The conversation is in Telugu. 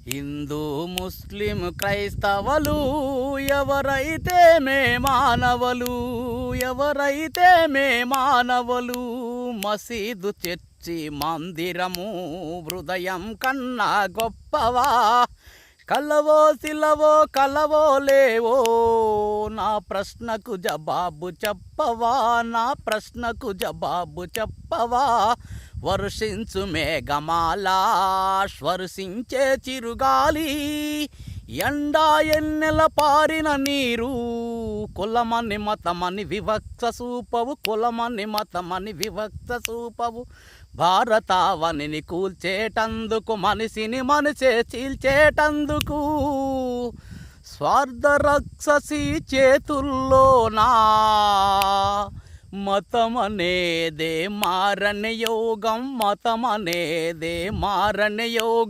హిందూ ముస్లిం క్రైస్తవులు ఎవరైతే మే మానవులు, ఎవరైతే మే మానవులు. మసీదు చర్చి మందిరము హృదయం కన్నా గొప్పవా, కలవో సిలవో కలవో లేవో నా ప్రశ్నకు జవాబు చెప్పవా, నా ప్రశ్నకు జవాబు చెప్పవా. వర్షించు మేఘమాల శ్వర్షించే చిరుగాలి, ఎండా ఎన్నెల పారిన నీరు. కులమని మతమని వివక్ష చూపవు, కులమని మతమని వివక్ష చూపవు. భారతావనిని కూల్చేటందుకు, మనిషిని మనిషే చీల్చేటందుకు స్వార్థ రాక్షసి చేతుల్లోనా. మతమనేదే మారని యోగం, మతమనేదే మారని యోగం.